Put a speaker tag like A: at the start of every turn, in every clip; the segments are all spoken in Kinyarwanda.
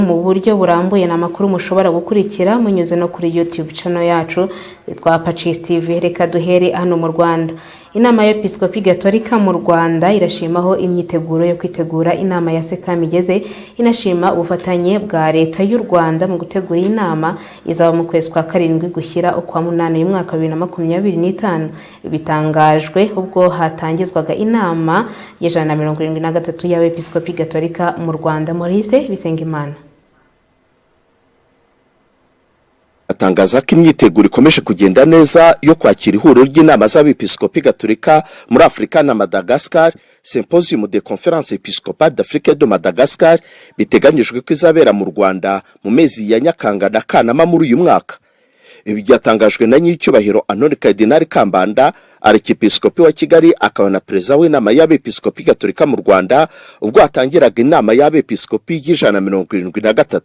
A: mu buryo burambuye n'amakuru mushobora gukurikira munyuze no kuri YouTube channel yacu yitwa Pacis TV. Reka duhere hano mu Rwanda. Inama y'Episkopi Gatolika mu Rwanda irashimaho imyiteguro yo kwitegura inama ya Sekami igeze, inashima ubufatanye bwa leta y'u Rwanda mu gutegura inama izaba mu kwezi kwa karindwi gushyira ukwa munane uyu mwaka 2025. Bitangajwe ubwo hatangizwaga inama ya 173 y'Abepiskopi Gatolika mu Rwanda. Maurice Bisengimana
B: atangaza ko imyiteguro ikomeje kugenda neza yo kwakira ihuriro ry'inama z'Abepiskopi Gatolika muri Afrika na Madagascar. Symposium de Conférence Épiscopale d'Afrique de Madagascar biteganyijwe ko izabera mu Rwanda mu mezi ya Nyakanga na Kanama muri uyu mwaka. Ibi byatangajwe na Nyiricyubahiro Anone Cardinal Kambanda, Arkiyepiskopi wa Kigali akaba na Perezida w'inama y'Abepiskopi Gatolika mu Rwanda ubwo atangiraga inama y'Abepiskopi y'173.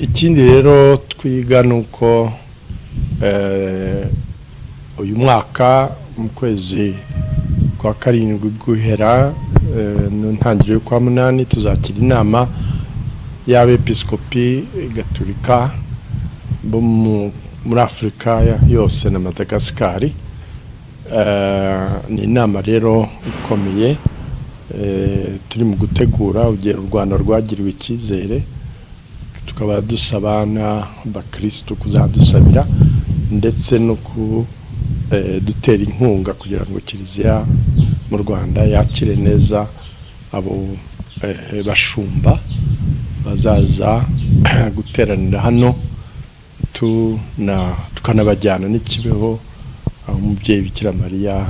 C: Ikindi rero twiga nuko uyu mwaka mu kwezi kwa karindwi guhera ntangiriro kwa munani tuzakira inama y'Abepiskopi Gatolika bo muri Afrika yose na Madagascar. Ni inama rero ikomeye turi mu gutegura u Rwanda rwagiriwe icyizere, tukaba dusaba n'abakristo kuzadusabira ndetse no dutera inkunga kugira ngo Kiliziya mu Rwanda yakire neza abo bashumba bazaza guteranira hano, tukanabajyana n'ikibeho aho umubyeyi Bikira Mariya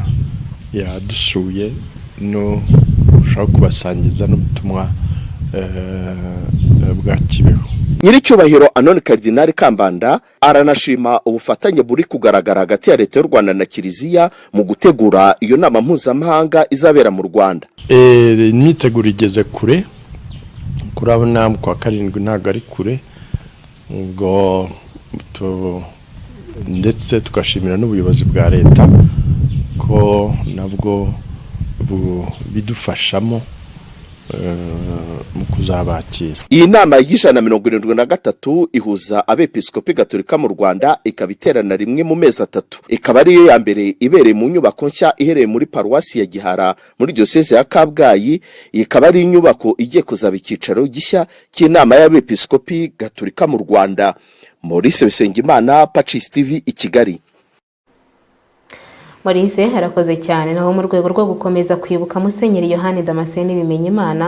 C: yadusuye no ushaka kubasangiza n'ubutumwa bwa Kibeho.
B: Nyiricyubahiro Anone Cardinal Kambanda aranashima ubufatanye buri kugaragara hagati ya leta y'u Rwanda na Kiliziya mu gutegura iyo nama mpuzamahanga izabera mu Rwanda.
C: Imyiteguro igeze kure, kurabona kwa karindwi ntago ari kure, ubwo ndetse tukashimira n'ubuyobozi bwa leta ko nabwo bidufashamo mu kuzabakira.
B: Iyi nama y'173 ihuza Abepiskopi Gatolika mu Rwanda, ikaba iterana rimwe mu mezi 3. Ikaba ariyo ya mbere ibereye mu nyubako nshya ihereye muri paruwasi ya Gihara muri diocese ya Kabgayi. Ikaba ari inyubako igiye kuzaba icyicaro gishya cy'inama y'Abepiskopi Gatolika mu Rwanda. Maurice Bisengimana, Pacis TV i Kigali.
A: Maurice harakoze cyane. Naho mu rwego rwo gukomeza kwibuka Musenyeri Yohani Damascene Bimenyimana